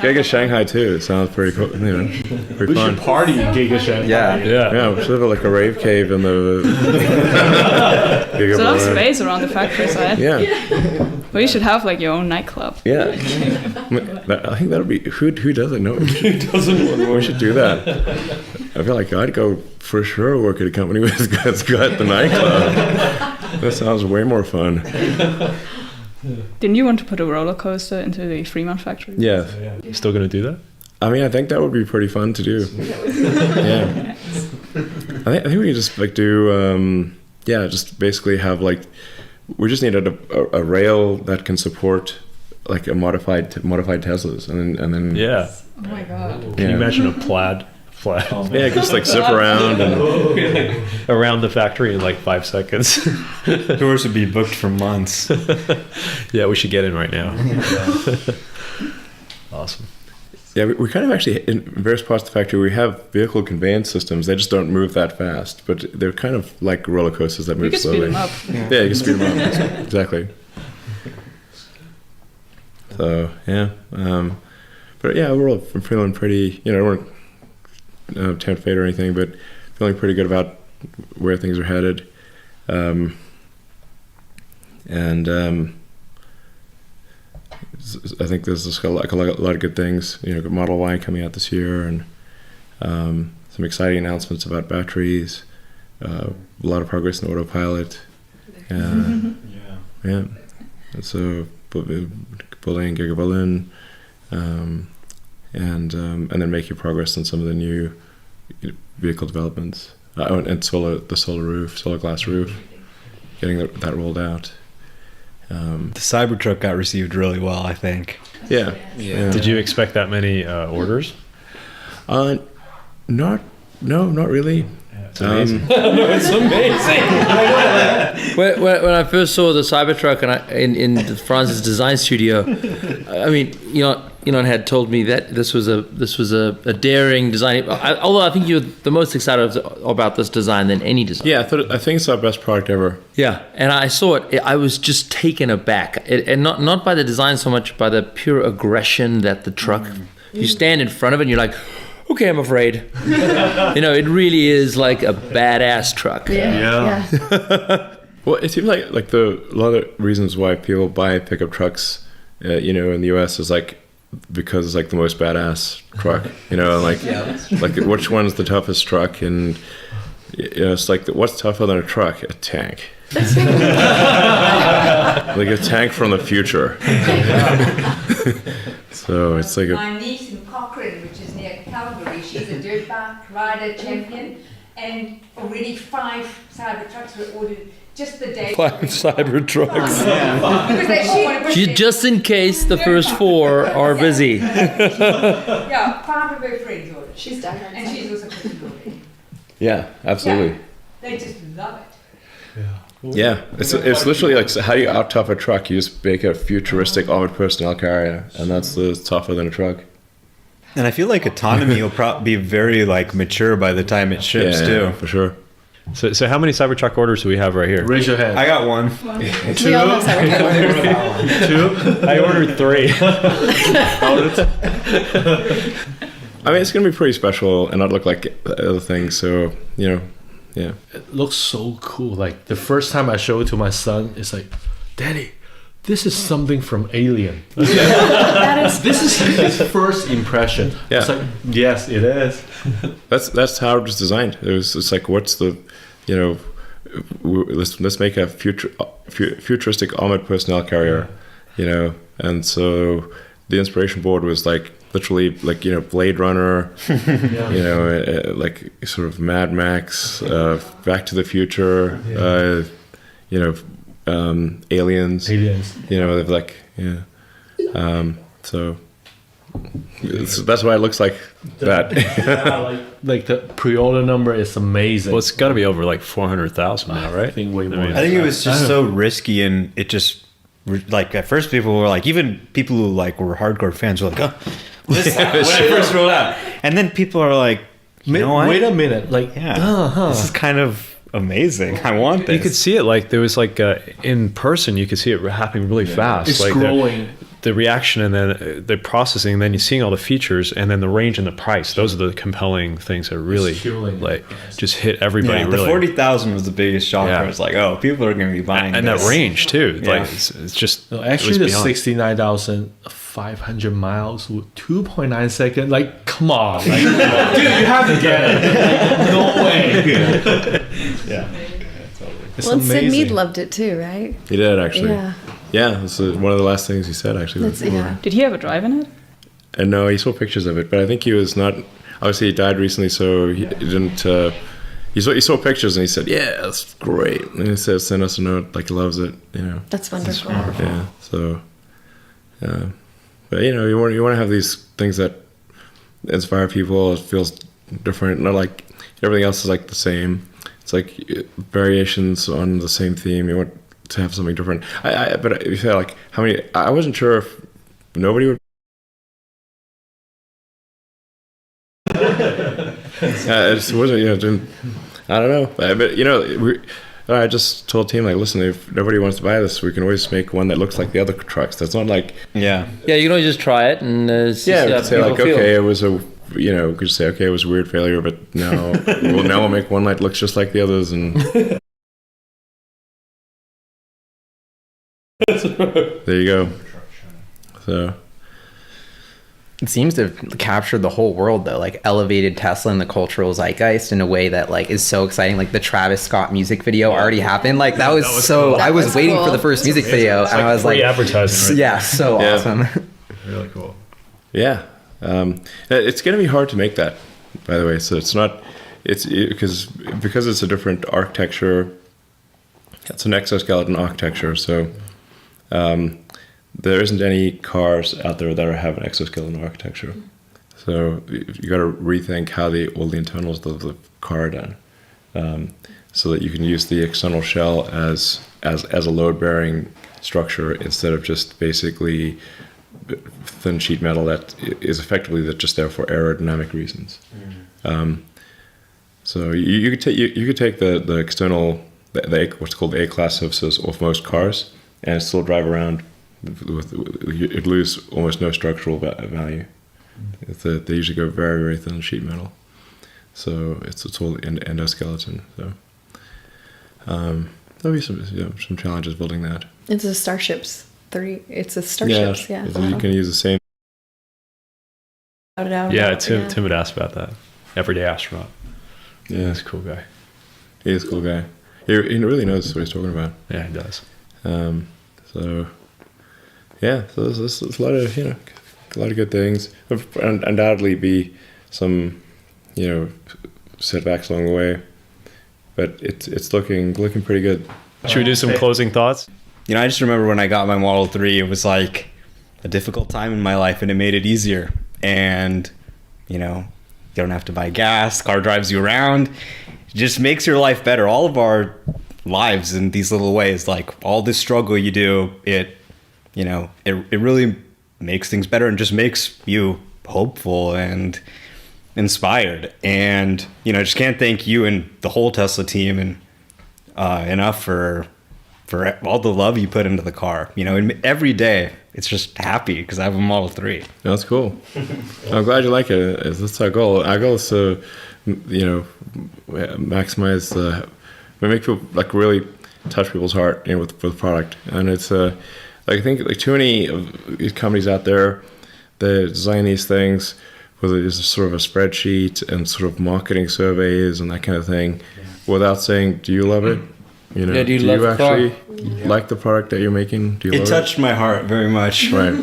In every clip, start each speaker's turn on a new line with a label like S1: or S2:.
S1: Giga Shanghai too. It sounds pretty cool. Pretty
S2: We
S1: fun.
S2: should party in Giga Shanghai.
S1: Yeah, we should have like a rave cave in the.
S3: There's a lot of space around the factory side.
S1: Yeah.
S3: Well, you should have like your own nightclub.
S1: Yeah. I think that'll be who doesn't know.
S2: Who doesn't?
S1: We should do that. I feel like I'd go for sure work at a company that's got the nightclub. That sounds way more fun.
S3: Didn't you want to put a roller coaster into the Fremont factory?
S1: Yeah.
S2: You still gonna do that?
S1: I mean, I think that would be pretty fun to do. Yeah. I think we could just like do, just basically have like, we just needed a rail that can support like a modified Teslas, and then
S3: Oh my god.
S2: Can you imagine a plaid?
S1: Yeah, just like zip around and
S2: around the factory in like 5 seconds.
S4: Tours would be booked for months.
S2: Yeah, we should get in right now. Awesome.
S1: yeah, we kind of actually in various parts of the factory we have vehicle conveyance systems. They just don't move that fast, but they're kind of like roller coasters that
S3: You
S1: move
S3: could
S1: slowly.
S3: speed them up.
S1: Yeah, you can speed them up. Exactly. So yeah, but yeah, overall I'm feeling pretty. I don't want to tempt fate or anything, but feeling pretty good about where things are headed. I think there's just like a lot of good things. Model Y coming out this year, and some exciting announcements about batteries. A lot of progress in autopilot. Yeah. And so building Giga Berlin, and then making progress on some of the new vehicle developments. And the solar glass roof, getting that rolled out.
S4: The Cybertruck got received really well, I think.
S1: Yeah.
S2: Did you expect that many orders?
S1: Not really.
S2: It's amazing.
S5: It's amazing. when I first saw the Cybertruck in Franz's design studio, I mean, Elon had told me that this was a a daring design. Although I think you're the most excited about this design than any design.
S1: Yeah, I think it's our best product ever.
S5: Yeah, and I saw it. I was just taken aback, and not by the design so much, by the pure aggression that the truck. You stand in front of it, and you're like, okay, I'm afraid. It really is like a badass truck.
S3: Yeah.
S1: Well, it seems like a lot of reasons why people buy pickup trucks, in the US is like because it's like the most badass truck, like which one's the toughest truck, and it's like what's tougher than a truck? A tank. Like a tank from the future. So it's like
S6: my niece in Cochrane, which is near Calgary, she's a dirt bike rider champion, and already 5 Cybertrucks were ordered just the day.
S5: 5 Cybertrucks.
S6: Because
S5: Just in case the first 4 are busy.
S6: 5 of her friends ordered. She's done her, and she's also pretty good.
S1: yeah, absolutely.
S6: Yeah, they just love it.
S1: Yeah, it's literally like, so how do you out tough a truck? You just make a futuristic armored personnel carrier, and that's tougher than a truck.
S4: And I feel like autonomy will probably be very mature by the time it ships too.
S1: Yeah, for sure.
S2: So how many Cybertruck orders do we have right here? Raise your hand.
S4: I got one.
S2: 2. I ordered 3.
S1: I mean, it's gonna be pretty special and not look like other things. So yeah.
S2: It looks so cool. Like the first time I show it to my son, it's like, Daddy, this is something from Alien. This is his first impression.
S1: Yeah.
S2: It's like, yes, it is.
S1: That's how it was designed. It's like, what's the, let's make a futuristic armored personnel carrier, and so the inspiration board was like literally Blade Runner, like sort of Mad Max, Back to the Future, Aliens. They've so that's why it looks like that.
S2: Like the pre-order number is amazing.
S7: Well, it's got to be over like 400,000 now, right?
S2: I think way more.
S4: I think it was just so risky, and it just at first people were like, even people who were hardcore fans were like, oh, when it first rolled out, and then people are like, you know what?
S2: Wait a minute,
S4: this is kind of amazing. I want this.
S7: You could see it there was in person. You could see it happening really fast.
S2: It's growing.
S7: the reaction and then the processing, and then you're seeing all the features, and then the range and the price. Those are the compelling things that really
S2: killing
S7: like
S2: it.
S7: just hit everybody.
S4: Yeah,
S7: really.
S4: the 40,000 was the biggest shocker.
S7: Yeah.
S4: It's like, oh, people are going to be buying
S7: and
S4: this.
S7: that range too.
S4: Yeah.
S7: Like it's just
S2: No,
S7: it
S2: actually,
S7: was
S2: the
S7: beyond.
S2: 69,500 miles with 2.9 seconds. Like, come on, like, dude, you have to get it. Like, no way.
S4: Yeah.
S2: It's
S8: Well, and Sid
S2: amazing.
S8: Mead loved it too, right?
S1: He did actually.
S8: Yeah.
S1: Yeah, this is one of the last things he said actually.
S8: That's, yeah.
S3: Did he have a drive in it?
S1: And no, he saw pictures of it, but I think he was not. Obviously, he died recently, so he didn't. He saw pictures and he said, "Yeah, that's great." And he said, "Send us a note, like he loves it," you know.
S8: That's wonderful.
S1: Yeah. So, but you know, you want to have these things that inspire people. It feels different, not like everything else is like the same. It's like variations on the same theme. You want to have something different. But you say like how many? I wasn't sure if nobody would. It just wasn't. You know, didn't, I don't know. But you know, I just told team like, listen, if nobody wants to buy this, we can always make one that looks like the other trucks. That's not like
S4: Yeah.
S5: Yeah, you can always just try it and see
S1: we
S5: how
S1: could say
S5: people
S1: like,
S5: feel.
S1: okay, it was a. You know, we could say, okay, it was a weird failure, but now we'll make one that looks just like the others, and there you go. So
S9: It seems to have captured the whole world though, like elevated Tesla in the cultural zeitgeist in a way that like is so exciting. Like the Travis Scott music video already happened. Like that was so
S8: cool.
S9: I was
S8: That was
S9: waiting
S8: cool.
S9: for the first music video and I was
S7: free
S9: like
S7: advertising, right?
S9: yeah, so
S1: Yeah.
S9: awesome.
S7: Really cool.
S1: yeah, it's going to be hard to make that, by the way. So it's not. Because it's a different architecture. It's an exoskeleton architecture, so there isn't any cars out there that have an exoskeleton architecture. So you got to rethink how all the internals of the car are done, so that you can use the external shell as a load bearing structure instead of just basically thin sheet metal that is effectively just there for aerodynamic reasons. So you could take the external what's called the A-class surfaces off most cars and still drive around with you'd lose almost no structural value. They usually go very, very thin sheet metal, so it's all endoskeleton. So there'll be some challenges building that.
S8: It's a Starships 3. It's a Starships, yeah.
S1: So you can use the same.
S8: Shout it out.
S7: Yeah, Tim had asked about that. Everyday astronaut.
S1: Yeah,
S7: He's a cool guy.
S1: he's a cool guy. He really knows what he's talking about.
S7: Yeah, he does.
S1: So yeah, so there's a lot of a lot of good things. There'll undoubtedly be some setbacks along the way, but it's looking pretty good.
S7: Should we do some closing thoughts?
S4: I just remember when I got my Model 3, it was like a difficult time in my life and it made it easier. And, you don't have to buy gas, car drives you around. It just makes your life better. All of our lives in these little ways, like all this struggle you do, it really makes things better and just makes you hopeful and inspired. And, just can't thank you and the whole Tesla team and enough for all the love you put into the car. And every day it's just happy because I have a Model 3.
S1: That's cool. I'm glad you like it. That's our goal. Our goal is to, maximize make people like really touch people's heart, with the product. And it's I think like too many of these companies out there, they design these things whether it's sort of a spreadsheet and sort of marketing surveys and that kind of thing, without saying, "Do you love it?" Do
S5: you love the
S1: actually like the product that you're making? Do you
S4: It
S1: love
S4: touched my heart very much.
S1: Right.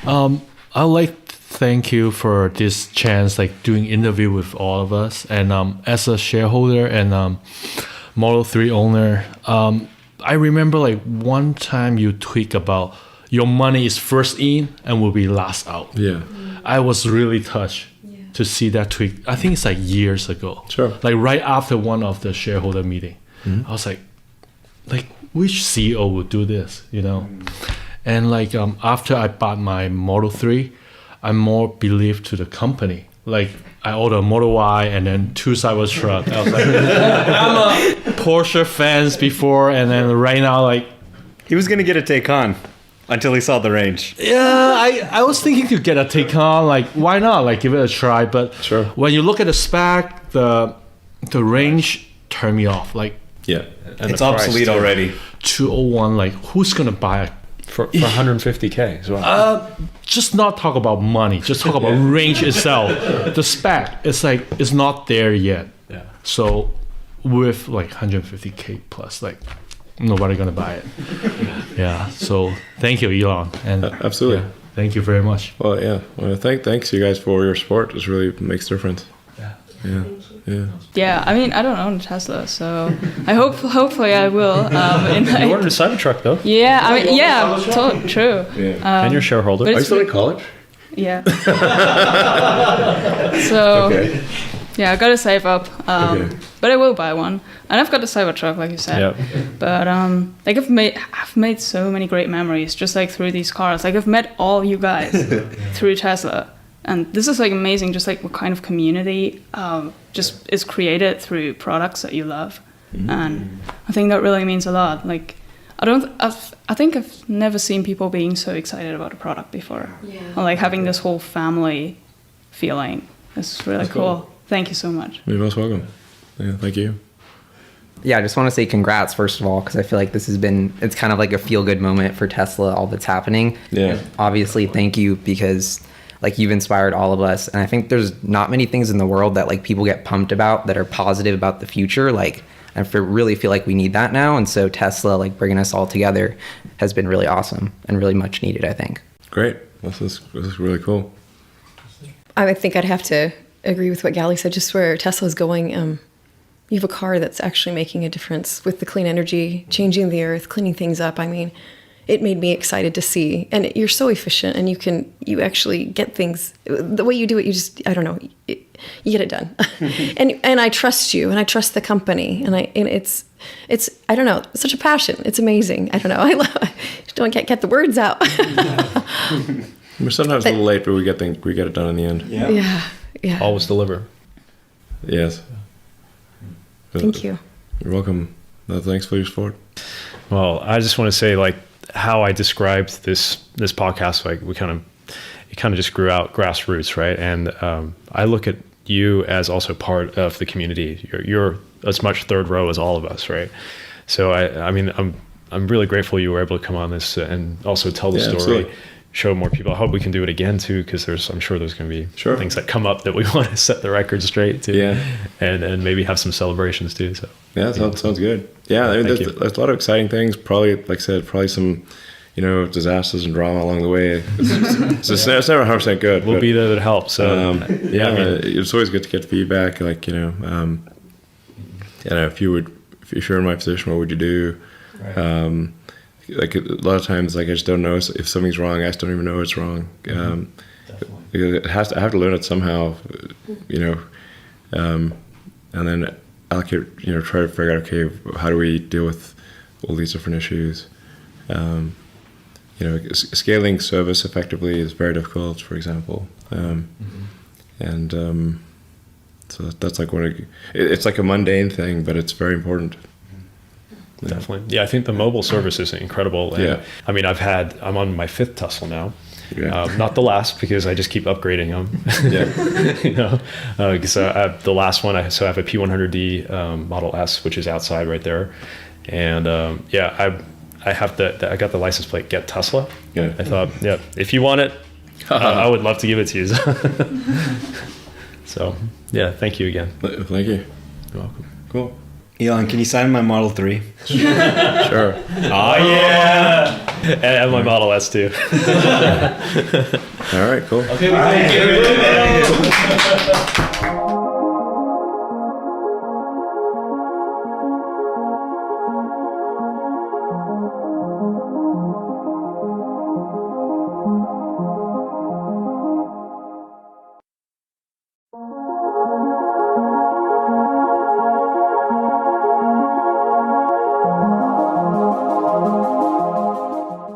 S2: I'd like to thank you for this chance, like doing interview with all of us. And as a shareholder and Model 3 owner, I remember like one time you tweet about your money is first in and will be last out.
S1: Yeah.
S2: I was really touched to see that tweet. I think it's like years ago.
S1: Sure.
S2: Like right after one of the shareholder meeting. I was like which CEO would do this, And like after I bought my Model 3, I more believed to the company. Like I ordered a Model Y and then 2 Cybertruck. I was like, I'm a Porsche fans before, and then right now like
S4: He was gonna get a Taycan. Until he saw the range.
S2: Yeah, I was thinking to get a Taycan. Like, why not? Like, give it a try. But
S1: Sure.
S2: when you look at the spec, the range turned me off. Like,
S1: Yeah.
S7: And
S4: It's
S7: the price,
S4: obsolete
S7: too.
S4: already.
S2: 201. Like, who's gonna buy a
S7: For 150K as well.
S2: just not talk about money, just talk about range itself. The spec, it's not there yet.
S7: Yeah.
S2: So with like 150K plus, like nobody gonna buy it. Yeah. So thank you, Elon. And
S1: Absolutely.
S2: yeah, thank you very much.
S1: Well, yeah. Well, thanks you guys for your support. It really makes a difference. Yeah. Yeah.
S3: Yeah, I mean, I don't own a Tesla, so hopefully I will.
S7: You ordered a Cybertruck though.
S3: Yeah, I mean, yeah, true.
S1: Yeah.
S7: And you're a shareholder.
S3: but
S1: Are you
S3: it's
S1: still in college?
S3: Yeah. So
S1: Okay.
S3: yeah, I gotta save up.
S1: Okay.
S3: But I will buy one, and I've got the Cybertruck, like you said.
S7: Yep.
S3: But like I've made so many great memories just like through these cars. Like I've met all you guys through Tesla, and this is like amazing. Just like what kind of community just is created through products that you love, and I think that really means a lot. Like I think I've never seen people being so excited about a product before, or like having this whole family feeling. It's really
S1: That's cool.
S3: cool. Thank you so much.
S1: You're most welcome. Yeah, thank you.
S9: Yeah, I just want to say congrats, first of all, because I feel like it's kind of like a feel-good moment for Tesla, all that's happening.
S1: Yeah.
S9: And obviously, thank you, because like you've inspired all of us. And I think there's not many things in the world that like people get pumped about that are positive about the future. Like, really feel like we need that now. And so Tesla, like bringing us all together has been really awesome and really much needed, I think.
S1: Great. This is really cool.
S8: I would think I'd have to agree with what Gally said, just where Tesla's going. You have a car that's actually making a difference with the clean energy, changing the earth, cleaning things up. I mean, it made me excited to see. And you're so efficient, and you actually get things, the way you do it, I don't know, you get it done. and I trust you, and I trust the company, and it's I don't know, it's such a passion. It's amazing. I don't know. I don't get the words out.
S1: We're sometimes a little late, but we get it done in the end.
S8: Yeah.
S7: Always deliver.
S1: Yes.
S8: Thank you.
S1: You're welcome. Thanks for your support.
S7: Well, I just want to say, like, how I described this podcast, like it kind of just grew out grassroots, right? And I look at you as also part of the community. You're as much third row as all of us, right? So I mean, I'm really grateful you were able to come on this and also tell the story.
S1: Absolutely.
S7: Show more people. I hope we can do it again too, because I'm sure there's going to be things that come up that we want to set the record straight too.
S1: Yeah.
S7: And maybe have some celebrations too. So
S1: yeah, sounds good. Yeah, I mean, there's a lot of exciting things. Probably, like I said, some, disasters and drama along the way. It's never 100% good.
S7: We'll be there to help. So
S1: yeah, I mean, it's always good to get feedback. Like if you're in my position, what would you do?
S7: Right.
S1: Like a lot of times, like I just don't know if something's wrong. I just don't even know it's wrong. Because I have to learn it somehow, and then allocate, try to figure out, okay, how do we deal with all these different issues? Scaling service effectively is very difficult, for example, and so that's like it's like a mundane thing, but it's very important.
S7: Definitely. Yeah, I think the mobile service is incredible. And,
S1: yeah.
S7: I mean, I'm on my 5th Tesla now.
S1: Yeah.
S7: Not the last, because I just keep upgrading them.
S1: Yeah.
S7: Because the last one, I have a P100D Model S, which is outside right there. And I got the license plate Get Tesla.
S1: Yeah.
S7: I thought, if you want it, I would love to give it to you. So, yeah, thank you again.
S1: Thank you.
S7: You're welcome.
S1: Cool.
S4: Elon, can you sign my Model 3?
S1: Sure.
S7: Oh, yeah. And my Model S, too.
S1: All right, cool.
S7: Okay, thank you.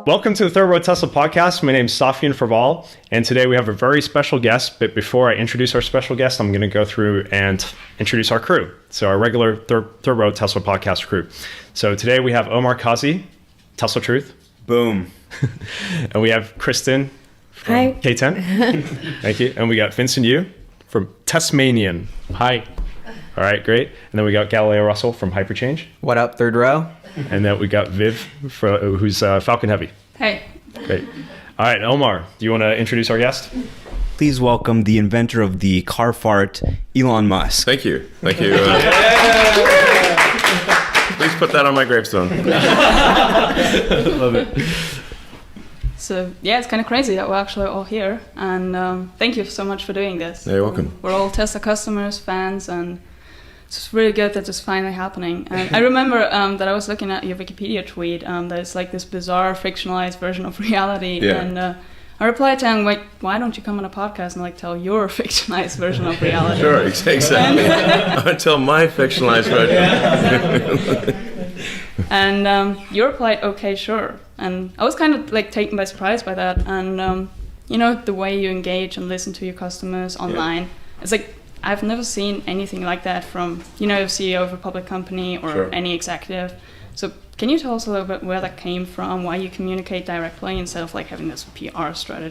S7: Welcome to the Third Row Tesla podcast. My name is Safian Farval, and today we have a very special guest. But before I introduce our special guest, I'm going to go through and introduce our crew. So our regular Third Row Tesla podcast crew. So today we have Omar Kazi, Tesla Truth,
S4: Boom.
S7: And we have Kristen from
S8: Hi.
S7: K10. Thank you. And we got Vincent Yu from Tasmanian.
S2: Hi.
S7: All right, great. And then we got Galileo Russell from Hyperchange.
S9: What up, third row?
S7: And then we got Viv, who's Falcon Heavy.
S3: Hey,
S7: Great. All right, Omar, do you want to introduce our guest?
S4: Please welcome the inventor of the car fart, Elon Musk.
S1: Thank you. Thank you. Please put that on my gravestone.
S7: Love it.
S3: so yeah, it's kind of crazy that we're actually all here, and thank you so much for doing this.
S1: Yeah, you're welcome.
S3: We're all Tesla customers, fans, and it's just really good that it's finally happening. And I remember that I was looking at your Wikipedia tweet that it's like this bizarre fictionalized version of reality,
S1: Yeah.
S3: and I replied to him like, why don't you come on a podcast and like tell your fictionalized version of reality?
S1: Sure, exactly. Until my fictionalized version.
S3: And you replied, okay, sure. And I was kind of like taken by surprise by that. And you know, the way you engage and listen to your customers online, it's like I've never seen anything like that from, you know, a CEO of a public company or
S1: Sure.
S3: any executive. So can you tell us a little bit where that came from, why you communicate directly instead of like having this PR strategy?